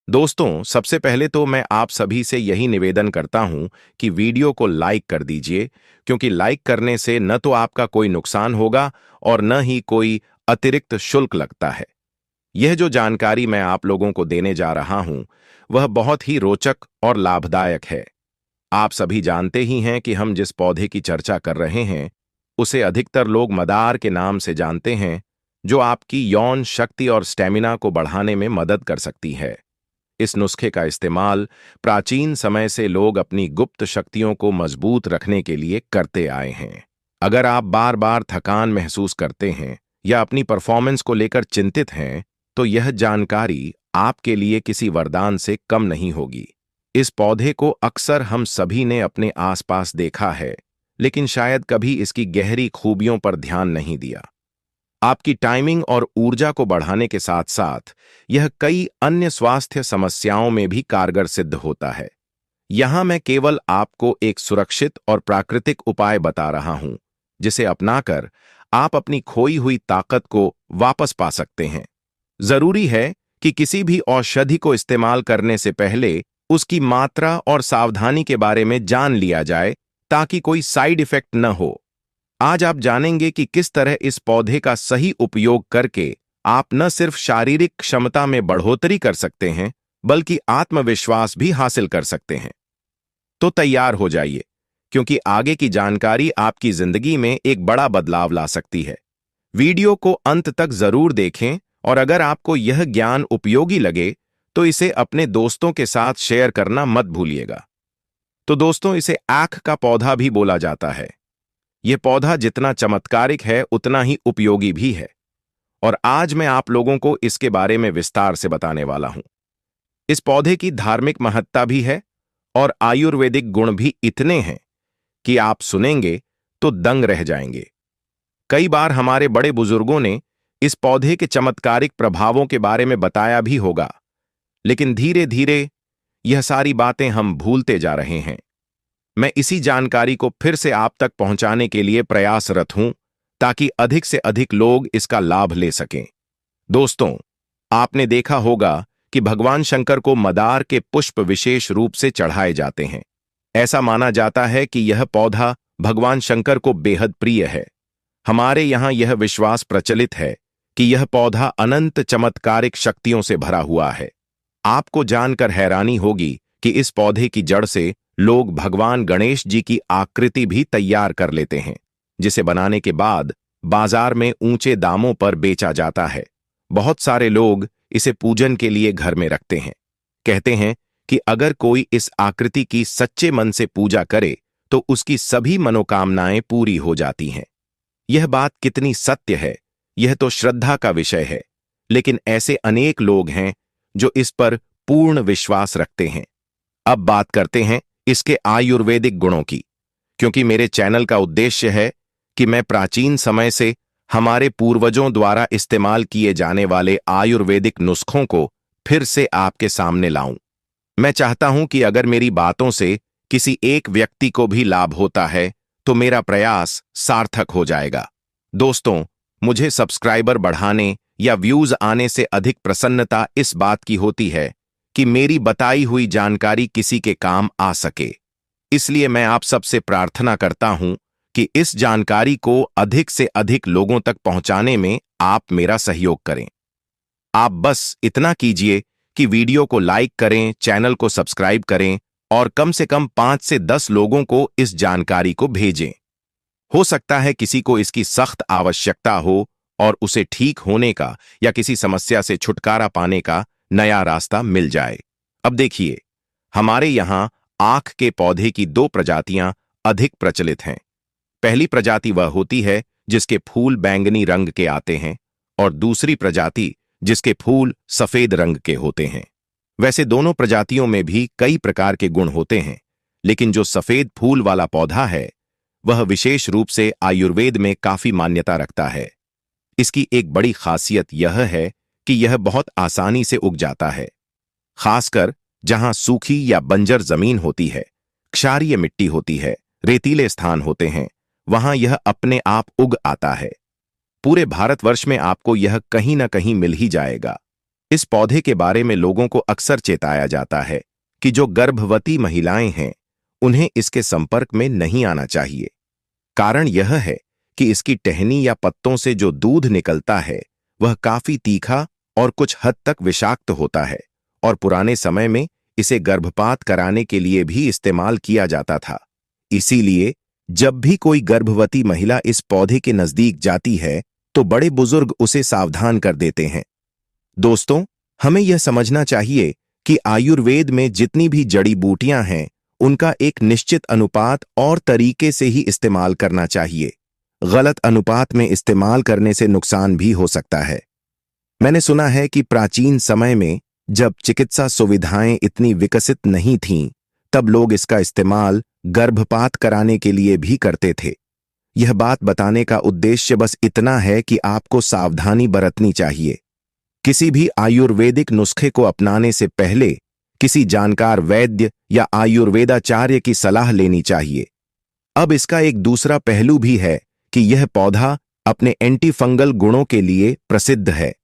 दोस्तों, सबसे पहले तो मैं आप सभी से यही निवेदन करता हूं कि वीडियो को लाइक कर दीजिए, क्योंकि लाइक करने से न तो आपका कोई नुकसान होगा और न ही कोई अतिरिक्त शुल्क लगता है। यह जो जानकारी मैं आप लोगों को देने जा रहा हूं, वह बहुत ही रोचक और लाभदायक है। आप सभी जानते ही हैं कि हम जिस पौधे की चर्चा कर रहे हैं, उसे अधिकतर लोग मदार के नाम से जानते हैं, जो आपकी यौन शक्ति और स्टेमिना को बढ़ाने में मदद कर सकती है। इस नुस्खे का इस्तेमाल प्राचीन समय से लोग अपनी गुप्त शक्तियों को मजबूत रखने के लिए करते आए हैं। अगर आप बार बार थकान महसूस करते हैं या अपनी परफॉर्मेंस को लेकर चिंतित हैं, तो यह जानकारी आपके लिए किसी वरदान से कम नहीं होगी। इस पौधे को अक्सर हम सभी ने अपने आसपास देखा है, लेकिन शायद कभी इसकी गहरी खूबियों पर ध्यान नहीं दिया। आपकी टाइमिंग और ऊर्जा को बढ़ाने के साथ साथ यह कई अन्य स्वास्थ्य समस्याओं में भी कारगर सिद्ध होता है। यहां मैं केवल आपको एक सुरक्षित और प्राकृतिक उपाय बता रहा हूं, जिसे अपनाकर आप अपनी खोई हुई ताकत को वापस पा सकते हैं। जरूरी है कि किसी भी औषधि को इस्तेमाल करने से पहले उसकी मात्रा और सावधानी के बारे में जान लिया जाए, ताकि कोई साइड इफेक्ट न हो। आज आप जानेंगे कि किस तरह इस पौधे का सही उपयोग करके आप न सिर्फ शारीरिक क्षमता में बढ़ोतरी कर सकते हैं, बल्कि आत्मविश्वास भी हासिल कर सकते हैं। तो तैयार हो जाइए, क्योंकि आगे की जानकारी आपकी जिंदगी में एक बड़ा बदलाव ला सकती है। वीडियो को अंत तक जरूर देखें, और अगर आपको यह ज्ञान उपयोगी लगे, तो इसे अपने दोस्तों के साथ शेयर करना मत भूलिएगा। तो दोस्तों, इसे आंख का पौधा भी बोला जाता है। यह पौधा जितना चमत्कारिक है, उतना ही उपयोगी भी है, और आज मैं आप लोगों को इसके बारे में विस्तार से बताने वाला हूं। इस पौधे की धार्मिक महत्ता भी है, और आयुर्वेदिक गुण भी इतने हैं कि आप सुनेंगे तो दंग रह जाएंगे। कई बार हमारे बड़े बुजुर्गों ने इस पौधे के चमत्कारिक प्रभावों के बारे में बताया भी होगा, लेकिन धीरे धीरे यह सारी बातें हम भूलते जा रहे हैं। मैं इसी जानकारी को फिर से आप तक पहुंचाने के लिए प्रयासरत हूं, ताकि अधिक से अधिक लोग इसका लाभ ले सकें। दोस्तों, आपने देखा होगा कि भगवान शंकर को मदार के पुष्प विशेष रूप से चढ़ाए जाते हैं। ऐसा माना जाता है कि यह पौधा भगवान शंकर को बेहद प्रिय है। हमारे यहां यह विश्वास प्रचलित है कि यह पौधा अनंत चमत्कारिक शक्तियों से भरा हुआ है। आपको जानकर हैरानी होगी कि इस पौधे की जड़ से लोग भगवान गणेश जी की आकृति भी तैयार कर लेते हैं, जिसे बनाने के बाद बाजार में ऊंचे दामों पर बेचा जाता है। बहुत सारे लोग इसे पूजन के लिए घर में रखते हैं। कहते हैं कि अगर कोई इस आकृति की सच्चे मन से पूजा करे, तो उसकी सभी मनोकामनाएं पूरी हो जाती हैं। यह बात कितनी सत्य है, यह तो श्रद्धा का विषय है, लेकिन ऐसे अनेक लोग हैं जो इस पर पूर्ण विश्वास रखते हैं। अब बात करते हैं इसके आयुर्वेदिक गुणों की, क्योंकि मेरे चैनल का उद्देश्य है कि मैं प्राचीन समय से हमारे पूर्वजों द्वारा इस्तेमाल किए जाने वाले आयुर्वेदिक नुस्खों को फिर से आपके सामने लाऊं। मैं चाहता हूं कि अगर मेरी बातों से किसी एक व्यक्ति को भी लाभ होता है, तो मेरा प्रयास सार्थक हो जाएगा। दोस्तों, मुझे सब्सक्राइबर बढ़ाने या व्यूज आने से अधिक प्रसन्नता इस बात की होती है कि मेरी बताई हुई जानकारी किसी के काम आ सके। इसलिए मैं आप सबसे प्रार्थना करता हूं कि इस जानकारी को अधिक से अधिक लोगों तक पहुंचाने में आप मेरा सहयोग करें। आप बस इतना कीजिए कि वीडियो को लाइक करें, चैनल को सब्सक्राइब करें, और कम से कम 5 से 10 लोगों को इस जानकारी को भेजें। हो सकता है किसी को इसकी सख्त आवश्यकता हो, और उसे ठीक होने का या किसी समस्या से छुटकारा पाने का नया रास्ता मिल जाए। अब देखिए, हमारे यहां आंख के पौधे की 2 प्रजातियां अधिक प्रचलित हैं। पहली प्रजाति वह होती है जिसके फूल बैंगनी रंग के आते हैं, और दूसरी प्रजाति जिसके फूल सफेद रंग के होते हैं। वैसे दोनों प्रजातियों में भी कई प्रकार के गुण होते हैं, लेकिन जो सफेद फूल वाला पौधा है, वह विशेष रूप से आयुर्वेद में काफी मान्यता रखता है। इसकी एक बड़ी खासियत यह है कि यह बहुत आसानी से उग जाता है, खासकर जहां सूखी या बंजर जमीन होती है, क्षारीय मिट्टी होती है, रेतीले स्थान होते हैं, वहां यह अपने आप उग आता है। पूरे भारतवर्ष में आपको यह कहीं ना कहीं मिल ही जाएगा। इस पौधे के बारे में लोगों को अक्सर चेताया जाता है कि जो गर्भवती महिलाएं हैं उन्हें इसके संपर्क में नहीं आना चाहिए। कारण यह है कि इसकी टहनी या पत्तों से जो दूध निकलता है वह काफी तीखा और कुछ हद तक विषाक्त होता है और पुराने समय में इसे गर्भपात कराने के लिए भी इस्तेमाल किया जाता था। इसीलिए जब भी कोई गर्भवती महिला इस पौधे के नजदीक जाती है तो बड़े बुजुर्ग उसे सावधान कर देते हैं। दोस्तों, हमें यह समझना चाहिए कि आयुर्वेद में जितनी भी जड़ी बूटियां हैं उनका एक निश्चित अनुपात और तरीके से ही इस्तेमाल करना चाहिए। गलत अनुपात में इस्तेमाल करने से नुकसान भी हो सकता है। मैंने सुना है कि प्राचीन समय में जब चिकित्सा सुविधाएं इतनी विकसित नहीं थीं, तब लोग इसका इस्तेमाल गर्भपात कराने के लिए भी करते थे। यह बात बताने का उद्देश्य बस इतना है कि आपको सावधानी बरतनी चाहिए। किसी भी आयुर्वेदिक नुस्खे को अपनाने से पहले किसी जानकार वैद्य या आयुर्वेदाचार्य की सलाह लेनी चाहिए। अब इसका एक दूसरा पहलू भी है कि यह पौधा अपने एंटी फंगल गुणों के लिए प्रसिद्ध है।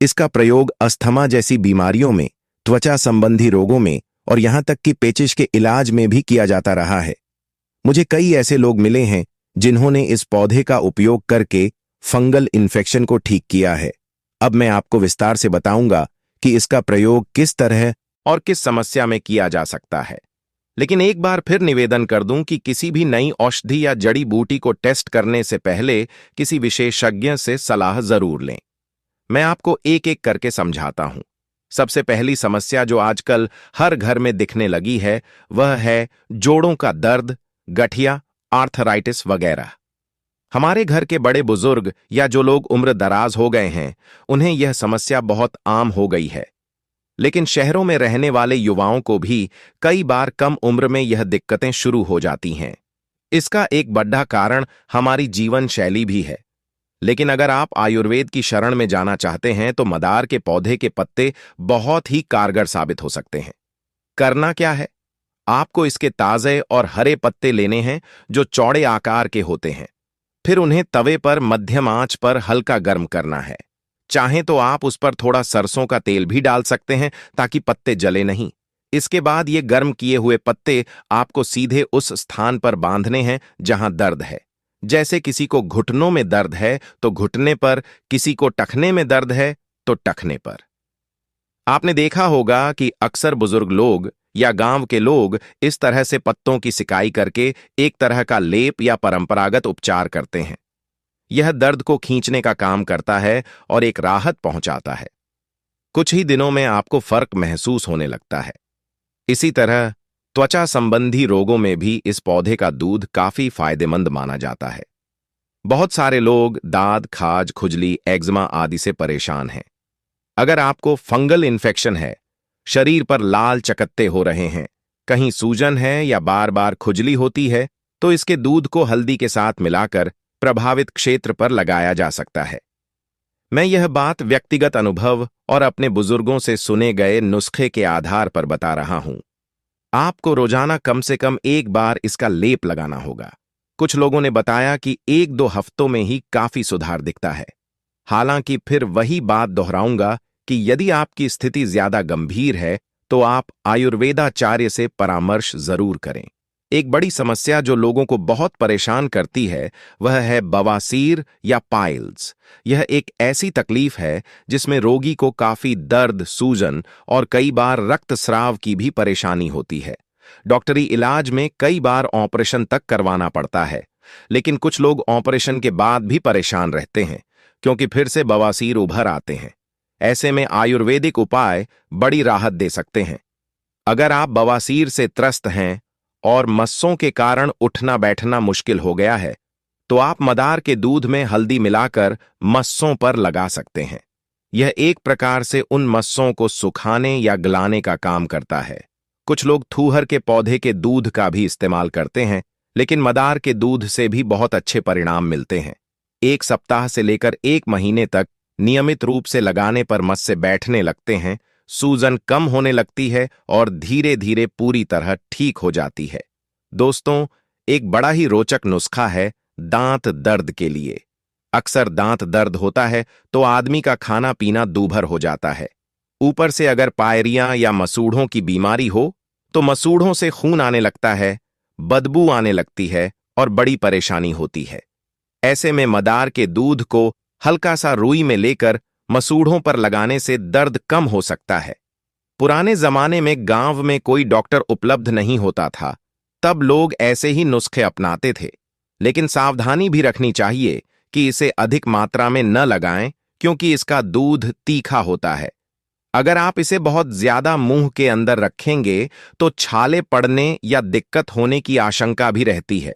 इसका प्रयोग अस्थमा जैसी बीमारियों में, त्वचा संबंधी रोगों में और यहां तक कि पेचिश के इलाज में भी किया जाता रहा है। मुझे कई ऐसे लोग मिले हैं जिन्होंने इस पौधे का उपयोग करके फंगल इन्फेक्शन को ठीक किया है। अब मैं आपको विस्तार से बताऊंगा कि इसका प्रयोग किस तरह और किस समस्या में किया जा सकता है। लेकिन एक बार फिर निवेदन कर दूं कि किसी भी नई औषधि या जड़ी बूटी को टेस्ट करने से पहले किसी विशेषज्ञ से सलाह जरूर लें। मैं आपको एक एक करके समझाता हूं। सबसे पहली समस्या जो आजकल हर घर में दिखने लगी है वह है जोड़ों का दर्द, गठिया, आर्थराइटिस वगैरह। हमारे घर के बड़े बुजुर्ग या जो लोग उम्र दराज हो गए हैं उन्हें यह समस्या बहुत आम हो गई है। लेकिन शहरों में रहने वाले युवाओं को भी कई बार कम उम्र में यह दिक्कतें शुरू हो जाती हैं। इसका एक बड़ा कारण हमारी जीवन शैली भी है। लेकिन अगर आप आयुर्वेद की शरण में जाना चाहते हैं तो मदार के पौधे के पत्ते बहुत ही कारगर साबित हो सकते हैं। करना क्या है? आपको इसके ताजे और हरे पत्ते लेने हैं जो चौड़े आकार के होते हैं। फिर उन्हें तवे पर मध्यम आंच पर हल्का गर्म करना है। चाहें तो आप उस पर थोड़ा सरसों का तेल भी डाल सकते हैं ताकि पत्ते जले नहीं। इसके बाद ये गर्म किए हुए पत्ते आपको सीधे उस स्थान पर बांधने हैं जहां दर्द है। जैसे किसी को घुटनों में दर्द है तो घुटने पर, किसी को टखने में दर्द है तो टखने पर। आपने देखा होगा कि अक्सर बुजुर्ग लोग या गांव के लोग इस तरह से पत्तों की सिकाई करके एक तरह का लेप या परंपरागत उपचार करते हैं। यह दर्द को खींचने का काम करता है और एक राहत पहुंचाता है। कुछ ही दिनों में आपको फर्क महसूस होने लगता है। इसी तरह त्वचा संबंधी रोगों में भी इस पौधे का दूध काफी फायदेमंद माना जाता है। बहुत सारे लोग दाद, खाज, खुजली, एक्जिमा आदि से परेशान हैं। अगर आपको फंगल इन्फेक्शन है, शरीर पर लाल चकत्ते हो रहे हैं, कहीं सूजन है या बार बार खुजली होती है, तो इसके दूध को हल्दी के साथ मिलाकर प्रभावित क्षेत्र पर लगाया जा सकता है। मैं यह बात व्यक्तिगत अनुभव और अपने बुजुर्गों से सुने गए नुस्खे के आधार पर बता रहा हूं। आपको रोजाना कम से कम एक बार इसका लेप लगाना होगा। कुछ लोगों ने बताया कि 1-2 हफ्तों में ही काफी सुधार दिखता है। हालांकि फिर वही बात दोहराऊंगा कि यदि आपकी स्थिति ज्यादा गंभीर है तो आप आयुर्वेदाचार्य से परामर्श जरूर करें। एक बड़ी समस्या जो लोगों को बहुत परेशान करती है वह है बवासीर या पाइल्स। यह एक ऐसी तकलीफ है जिसमें रोगी को काफी दर्द, सूजन और कई बार रक्तस्राव की भी परेशानी होती है। डॉक्टरी इलाज में कई बार ऑपरेशन तक करवाना पड़ता है। लेकिन कुछ लोग ऑपरेशन के बाद भी परेशान रहते हैं क्योंकि फिर से बवासीर उभर आते हैं। ऐसे में आयुर्वेदिक उपाय बड़ी राहत दे सकते हैं। अगर आप बवासीर से त्रस्त हैं और मस्सों के कारण उठना बैठना मुश्किल हो गया है तो आप मदार के दूध में हल्दी मिलाकर मस्सों पर लगा सकते हैं। यह एक प्रकार से उन मस्सों को सुखाने या गलाने का काम करता है। कुछ लोग थूहर के पौधे के दूध का भी इस्तेमाल करते हैं, लेकिन मदार के दूध से भी बहुत अच्छे परिणाम मिलते हैं। 1 सप्ताह से लेकर 1 महीने तक नियमित रूप से लगाने पर मस्से बैठने लगते हैं, सूजन कम होने लगती है और धीरे धीरे पूरी तरह ठीक हो जाती है। दोस्तों, एक बड़ा ही रोचक नुस्खा है दांत दर्द के लिए। अक्सर दांत दर्द होता है तो आदमी का खाना पीना दूभर हो जाता है। ऊपर से अगर पायरिया या मसूड़ों की बीमारी हो तो मसूड़ों से खून आने लगता है, बदबू आने लगती है और बड़ी परेशानी होती है। ऐसे में मदार के दूध को हल्का सा रुई में लेकर मसूड़ों पर लगाने से दर्द कम हो सकता है। पुराने जमाने में गांव में कोई डॉक्टर उपलब्ध नहीं होता था, तब लोग ऐसे ही नुस्खे अपनाते थे, लेकिन सावधानी भी रखनी चाहिए कि इसे अधिक मात्रा में न लगाएं, क्योंकि इसका दूध तीखा होता है। अगर आप इसे बहुत ज्यादा मुंह के अंदर रखेंगे तो छाले पड़ने या दिक्कत होने की आशंका भी रहती है।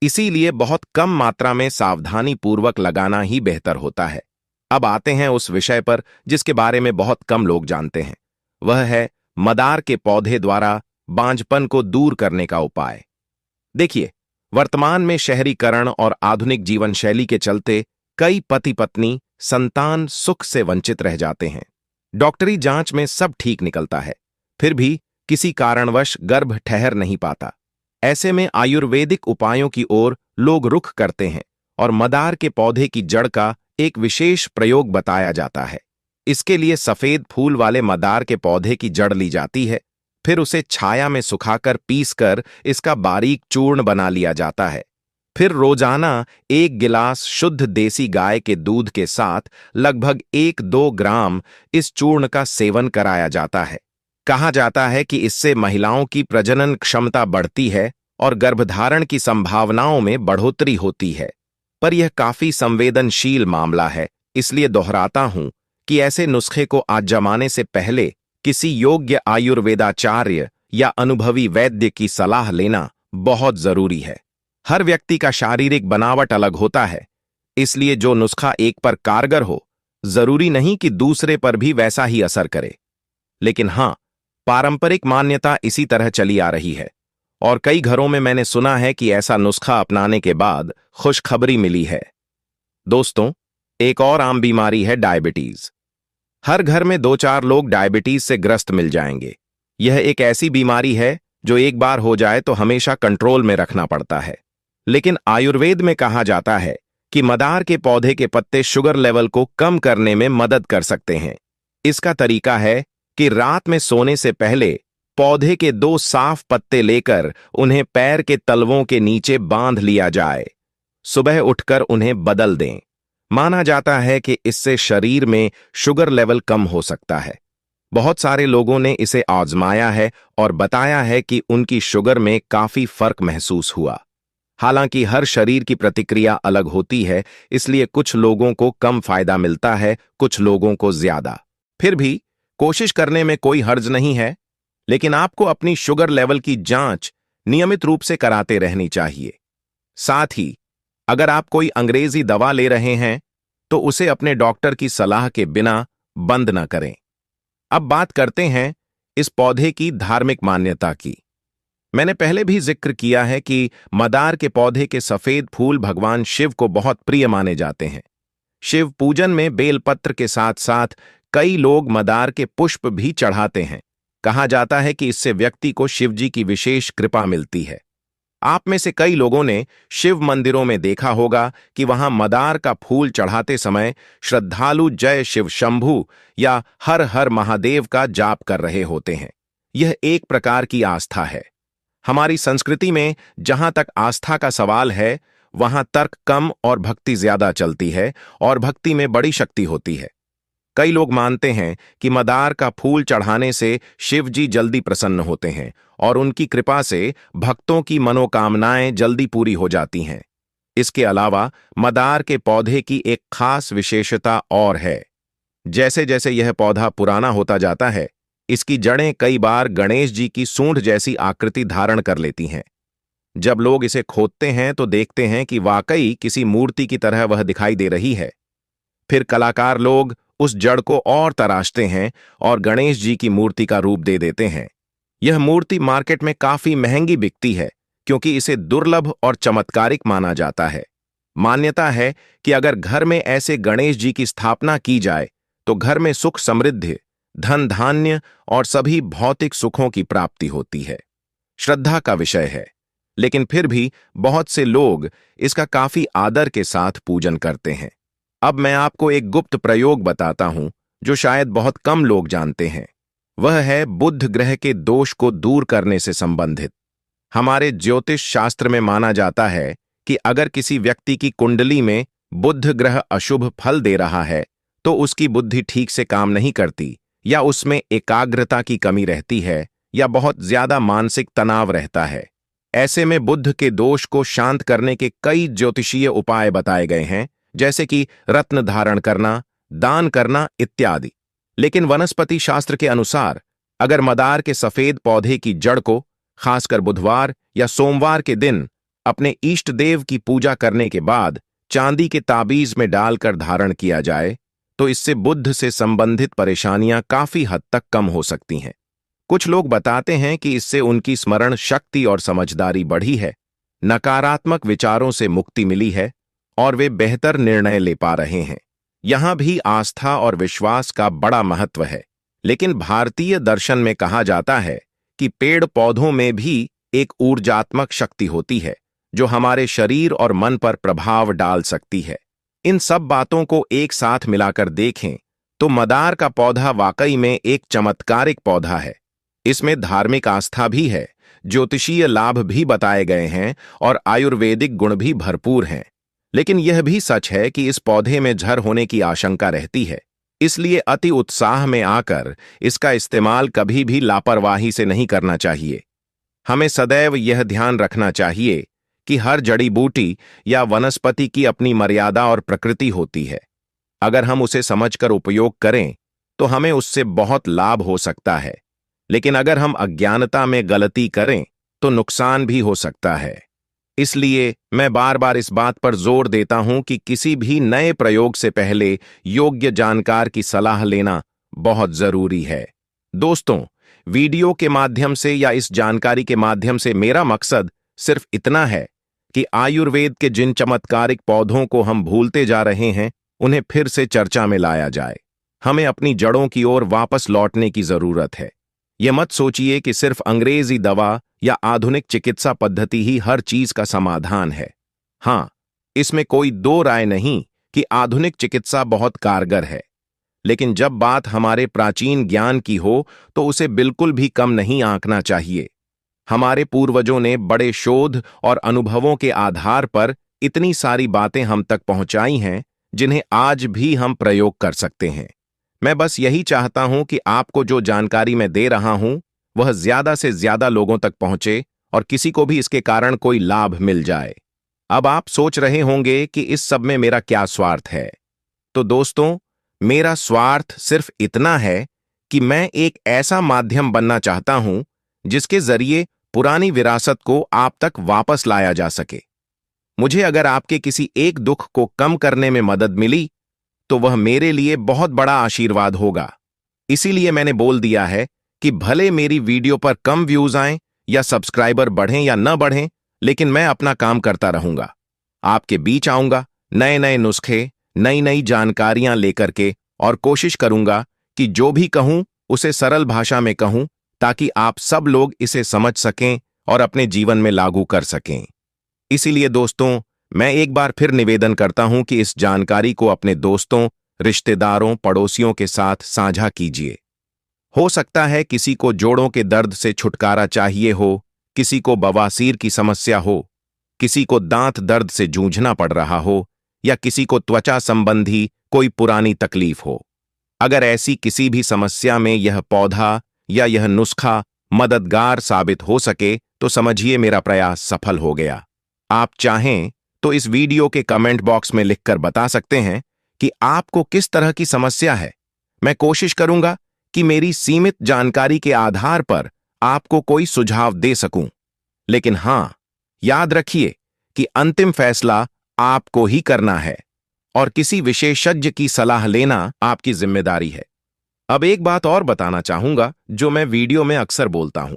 इसीलिए बहुत कम मात्रा में सावधानी पूर्वक लगाना ही बेहतर होता है। अब आते हैं उस विषय पर जिसके बारे में बहुत कम लोग जानते हैं। वह है मदार के पौधे द्वारा बांझपन को दूर करने का उपाय। देखिए, वर्तमान में शहरीकरण और आधुनिक जीवन शैली के चलते कई पति पत्नी संतान सुख से वंचित रह जाते हैं। डॉक्टरी जांच में सब ठीक निकलता है, फिर भी किसी कारणवश गर्भ ठहर नहीं पाता। ऐसे में आयुर्वेदिक उपायों की ओर लोग रुख करते हैं और मदार के पौधे की जड़ का एक विशेष प्रयोग बताया जाता है। इसके लिए सफेद फूल वाले मदार के पौधे की जड़ ली जाती है, फिर उसे छाया में सुखाकर पीसकर इसका बारीक चूर्ण बना लिया जाता है। फिर रोजाना 1 गिलास शुद्ध देसी गाय के दूध के साथ लगभग 1-2 ग्राम इस चूर्ण का सेवन कराया जाता है। कहा जाता है कि इससे महिलाओं की प्रजनन क्षमता बढ़ती है और गर्भधारण की संभावनाओं में बढ़ोतरी होती है। पर यह काफी संवेदनशील मामला है, इसलिए दोहराता हूं कि ऐसे नुस्खे को आजमाने से पहले किसी योग्य आयुर्वेदाचार्य या अनुभवी वैद्य की सलाह लेना बहुत जरूरी है। हर व्यक्ति का शारीरिक बनावट अलग होता है, इसलिए जो नुस्खा एक पर कारगर हो, जरूरी नहीं कि दूसरे पर भी वैसा ही असर करे। लेकिन हां, पारंपरिक मान्यता इसी तरह चली आ रही है और कई घरों में मैंने सुना है कि ऐसा नुस्खा अपनाने के बाद खुशखबरी मिली है। दोस्तों, एक और आम बीमारी है डायबिटीज। हर घर में 2-4 लोग डायबिटीज से ग्रस्त मिल जाएंगे। यह एक ऐसी बीमारी है जो एक बार हो जाए तो हमेशा कंट्रोल में रखना पड़ता है। लेकिन आयुर्वेद में कहा जाता है कि मदार के पौधे के पत्ते शुगर लेवल को कम करने में मदद कर सकते हैं। इसका तरीका है कि रात में सोने से पहले पौधे के 2 साफ पत्ते लेकर उन्हें पैर के तलवों के नीचे बांध लिया जाए। सुबह उठकर उन्हें बदल दें। माना जाता है कि इससे शरीर में शुगर लेवल कम हो सकता है। बहुत सारे लोगों ने इसे आजमाया है और बताया है कि उनकी शुगर में काफी फर्क महसूस हुआ। हालांकि हर शरीर की प्रतिक्रिया अलग होती है, इसलिए कुछ लोगों को कम फायदा मिलता है, कुछ लोगों को ज्यादा। फिर भी कोशिश करने में कोई हर्ज नहीं है, लेकिन आपको अपनी शुगर लेवल की जांच नियमित रूप से कराते रहनी चाहिए। साथ ही अगर आप कोई अंग्रेजी दवा ले रहे हैं तो उसे अपने डॉक्टर की सलाह के बिना बंद न करें। अब बात करते हैं इस पौधे की धार्मिक मान्यता की। मैंने पहले भी जिक्र किया है कि मदार के पौधे के सफेद फूल भगवान शिव को बहुत प्रिय माने जाते हैं। शिव पूजन में बेलपत्र के साथ साथ कई लोग मदार के पुष्प भी चढ़ाते हैं। कहा जाता है कि इससे व्यक्ति को शिव जी की विशेष कृपा मिलती है। आप में से कई लोगों ने शिव मंदिरों में देखा होगा कि वहां मदार का फूल चढ़ाते समय श्रद्धालु जय शिव शंभू या हर हर महादेव का जाप कर रहे होते हैं। यह एक प्रकार की आस्था है। हमारी संस्कृति में जहां तक आस्था का सवाल है, वहां तर्क कम और भक्ति ज्यादा चलती है और भक्ति में बड़ी शक्ति होती है। कई लोग मानते हैं कि मदार का फूल चढ़ाने से शिव जी जल्दी प्रसन्न होते हैं और उनकी कृपा से भक्तों की मनोकामनाएं जल्दी पूरी हो जाती हैं। इसके अलावा मदार के पौधे की एक खास विशेषता और है। जैसे जैसे यह पौधा पुराना होता जाता है, इसकी जड़ें कई बार गणेश जी की सूंड जैसी आकृति धारण कर लेती हैं। जब लोग इसे खोदते हैं तो देखते हैं कि वाकई किसी मूर्ति की तरह वह दिखाई दे रही है। फिर कलाकार लोग उस जड़ को और तराशते हैं और गणेश जी की मूर्ति का रूप दे देते हैं। यह मूर्ति मार्केट में काफी महंगी बिकती है क्योंकि इसे दुर्लभ और चमत्कारिक माना जाता है। मान्यता है कि अगर घर में ऐसे गणेश जी की स्थापना की जाए तो घर में सुख समृद्धि, धन धान्य और सभी भौतिक सुखों की प्राप्ति होती है। श्रद्धा का विषय है, लेकिन फिर भी बहुत से लोग इसका काफी आदर के साथ पूजन करते हैं। अब मैं आपको एक गुप्त प्रयोग बताता हूं जो शायद बहुत कम लोग जानते हैं। वह है बुध ग्रह के दोष को दूर करने से संबंधित। हमारे ज्योतिष शास्त्र में माना जाता है कि अगर किसी व्यक्ति की कुंडली में बुध ग्रह अशुभ फल दे रहा है तो उसकी बुद्धि ठीक से काम नहीं करती, या उसमें एकाग्रता की कमी रहती है, या बहुत ज्यादा मानसिक तनाव रहता है। ऐसे में बुध के दोष को शांत करने के कई ज्योतिषीय उपाय बताए गए हैं, जैसे कि रत्न धारण करना, दान करना इत्यादि। लेकिन वनस्पति शास्त्र के अनुसार अगर मदार के सफेद पौधे की जड़ को खासकर बुधवार या सोमवार के दिन अपने इष्ट देव की पूजा करने के बाद चांदी के ताबीज में डालकर धारण किया जाए तो इससे बुध से संबंधित परेशानियां काफी हद तक कम हो सकती हैं। कुछ लोग बताते हैं कि इससे उनकी स्मरण शक्ति और समझदारी बढ़ी है, नकारात्मक विचारों से मुक्ति मिली है और वे बेहतर निर्णय ले पा रहे हैं। यहां भी आस्था और विश्वास का बड़ा महत्व है। लेकिन भारतीय दर्शन में कहा जाता है कि पेड़ पौधों में भी एक ऊर्जात्मक शक्ति होती है जो हमारे शरीर और मन पर प्रभाव डाल सकती है। इन सब बातों को एक साथ मिलाकर देखें तो मदार का पौधा वाकई में एक चमत्कारिक पौधा है। इसमें धार्मिक आस्था भी है, ज्योतिषीय लाभ भी बताए गए हैं और आयुर्वेदिक गुण भी भरपूर हैं। लेकिन यह भी सच है कि इस पौधे में झर होने की आशंका रहती है, इसलिए अति उत्साह में आकर इसका इस्तेमाल कभी भी लापरवाही से नहीं करना चाहिए। हमें सदैव यह ध्यान रखना चाहिए कि हर जड़ी बूटी या वनस्पति की अपनी मर्यादा और प्रकृति होती है। अगर हम उसे समझकर उपयोग करें तो हमें उससे बहुत लाभ हो सकता है, लेकिन अगर हम अज्ञानता में गलती करें तो नुकसान भी हो सकता है। इसलिए मैं बार बार इस बात पर जोर देता हूं कि किसी भी नए प्रयोग से पहले योग्य जानकार की सलाह लेना बहुत जरूरी है। दोस्तों, वीडियो के माध्यम से या इस जानकारी के माध्यम से मेरा मकसद सिर्फ इतना है कि आयुर्वेद के जिन चमत्कारिक पौधों को हम भूलते जा रहे हैं उन्हें फिर से चर्चा में लाया जाए। हमें अपनी जड़ों की ओर वापस लौटने की जरूरत है। यह मत सोचिए कि सिर्फ अंग्रेजी दवा या आधुनिक चिकित्सा पद्धति ही हर चीज का समाधान है। हां, इसमें कोई दो राय नहीं कि आधुनिक चिकित्सा बहुत कारगर है, लेकिन जब बात हमारे प्राचीन ज्ञान की हो तो उसे बिल्कुल भी कम नहीं आंकना चाहिए। हमारे पूर्वजों ने बड़े शोध और अनुभवों के आधार पर इतनी सारी बातें हम तक पहुंचाई हैं जिन्हें आज भी हम प्रयोग कर सकते हैं। मैं बस यही चाहता हूं कि आपको जो जानकारी मैं दे रहा हूं वह ज्यादा से ज्यादा लोगों तक पहुंचे और किसी को भी इसके कारण कोई लाभ मिल जाए। अब आप सोच रहे होंगे कि इस सब में मेरा क्या स्वार्थ है। तो दोस्तों, मेरा स्वार्थ सिर्फ इतना है कि मैं एक ऐसा माध्यम बनना चाहता हूं जिसके जरिए पुरानी विरासत को आप तक वापस लाया जा सके। मुझे अगर आपके किसी एक दुख को कम करने में मदद मिली तो वह मेरे लिए बहुत बड़ा आशीर्वाद होगा। इसीलिए मैंने बोल दिया है कि भले मेरी वीडियो पर कम व्यूज आएं या सब्सक्राइबर बढ़ें या न बढ़ें, लेकिन मैं अपना काम करता रहूंगा। आपके बीच आऊंगा नए नए नुस्खे, नई नई जानकारियां लेकर के, और कोशिश करूंगा कि जो भी कहूं उसे सरल भाषा में कहूं ताकि आप सब लोग इसे समझ सकें और अपने जीवन में लागू कर सकें। इसीलिए दोस्तों, मैं एक बार फिर निवेदन करता हूं कि इस जानकारी को अपने दोस्तों, रिश्तेदारों, पड़ोसियों के साथ साझा कीजिए। हो सकता है किसी को जोड़ों के दर्द से छुटकारा चाहिए हो, किसी को बवासीर की समस्या हो, किसी को दांत दर्द से जूझना पड़ रहा हो, या किसी को त्वचा संबंधी कोई पुरानी तकलीफ हो। अगर ऐसी किसी भी समस्या में यह पौधा या यह नुस्खा मददगार साबित हो सके तो समझिए मेरा प्रयास सफल हो गया। आप चाहें तो इस वीडियो के कमेंट बॉक्स में लिखकर बता सकते हैं कि आपको किस तरह की समस्या है। मैं कोशिश करूंगा कि मेरी सीमित जानकारी के आधार पर आपको कोई सुझाव दे सकूं। लेकिन हां, याद रखिए कि अंतिम फैसला आपको ही करना है और किसी विशेषज्ञ की सलाह लेना आपकी जिम्मेदारी है। अब एक बात और बताना चाहूंगा जो मैं वीडियो में अक्सर बोलता हूं।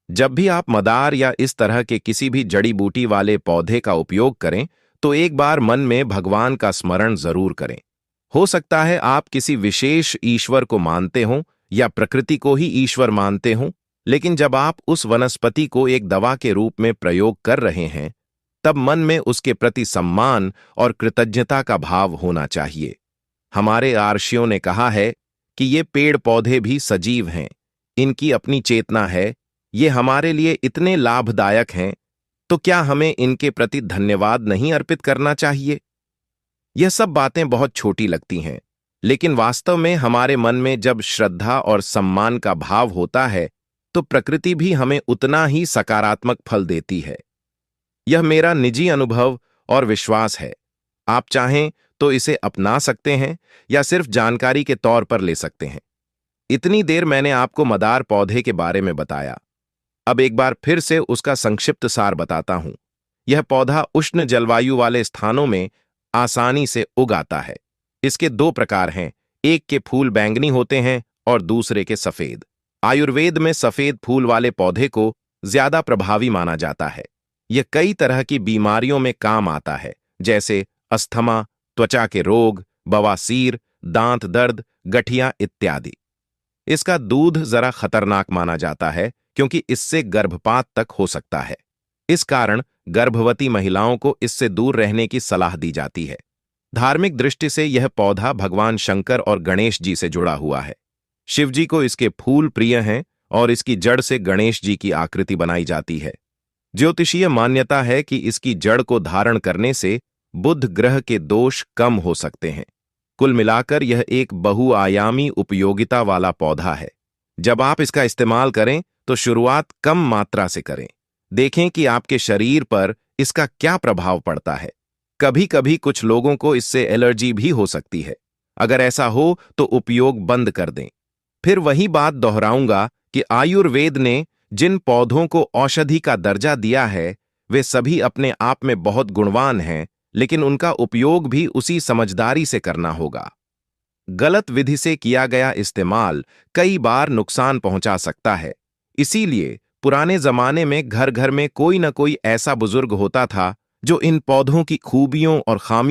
जब भी आप मदार या इस तरह के किसी भी जड़ी बूटी वाले पौधे का उपयोग करें तो एक बार मन में भगवान का स्मरण जरूर करें। हो सकता है आप किसी विशेष ईश्वर को मानते हों या प्रकृति को ही ईश्वर मानते हों, लेकिन जब आप उस वनस्पति को एक दवा के रूप में प्रयोग कर रहे हैं तब मन में उसके प्रति सम्मान और कृतज्ञता का भाव होना चाहिए। हमारे आर्षियों ने कहा है कि ये पेड़ पौधे भी सजीव हैं, इनकी अपनी चेतना है, ये हमारे लिए इतने लाभदायक हैं, तो क्या हमें इनके प्रति धन्यवाद नहीं अर्पित करना चाहिए? यह सब बातें बहुत छोटी लगती हैं, लेकिन वास्तव में हमारे मन में जब श्रद्धा और सम्मान का भाव होता है, तो प्रकृति भी हमें उतना ही सकारात्मक फल देती है। यह मेरा निजी अनुभव और विश्वास है। आप चाहें तो इसे अपना सकते हैं या सिर्फ जानकारी के तौर पर ले सकते हैं। इतनी देर मैंने आपको मदार पौधे के बारे में बताया। अब एक बार फिर से उसका संक्षिप्त सार बताता हूं। यह पौधा उष्ण जलवायु वाले स्थानों में आसानी से उग आता है। इसके दो प्रकार हैं, एक के फूल बैंगनी होते हैं और दूसरे के सफेद। आयुर्वेद में सफेद फूल वाले पौधे को ज्यादा प्रभावी माना जाता है। यह कई तरह की बीमारियों में काम आता है, जैसे अस्थमा, त्वचा के रोग, बवासीर, दांत दर्द, गठिया इत्यादि। इसका दूध जरा खतरनाक माना जाता है क्योंकि इससे गर्भपात तक हो सकता है। इस कारण गर्भवती महिलाओं को इससे दूर रहने की सलाह दी जाती है। धार्मिक दृष्टि से यह पौधा भगवान शंकर और गणेश जी से जुड़ा हुआ है। शिव जी को इसके फूल प्रिय हैं और इसकी जड़ से गणेश जी की आकृति बनाई जाती है। ज्योतिषीय मान्यता है कि इसकी जड़ को धारण करने से बुध ग्रह के दोष कम हो सकते हैं। कुल मिलाकर यह एक बहुआयामी उपयोगिता वाला पौधा है। जब आप इसका इस्तेमाल करें तो शुरुआत कम मात्रा से करें। देखें कि आपके शरीर पर इसका क्या प्रभाव पड़ता है। कभी कभी कुछ लोगों को इससे एलर्जी भी हो सकती है। अगर ऐसा हो तो उपयोग बंद कर दें। फिर वही बात दोहराऊंगा कि आयुर्वेद ने जिन पौधों को औषधि का दर्जा दिया है, वे सभी अपने आप में बहुत गुणवान हैं, लेकिन उनका उपयोग भी उसी समझदारी से करना होगा। गलत विधि से किया गया इस्तेमाल कई बार नुकसान पहुंचा सकता है। इसीलिए पुराने जमाने में घर घर में कोई न कोई ऐसा बुजुर्ग होता था जो इन पौधों की खूबियों और खामियों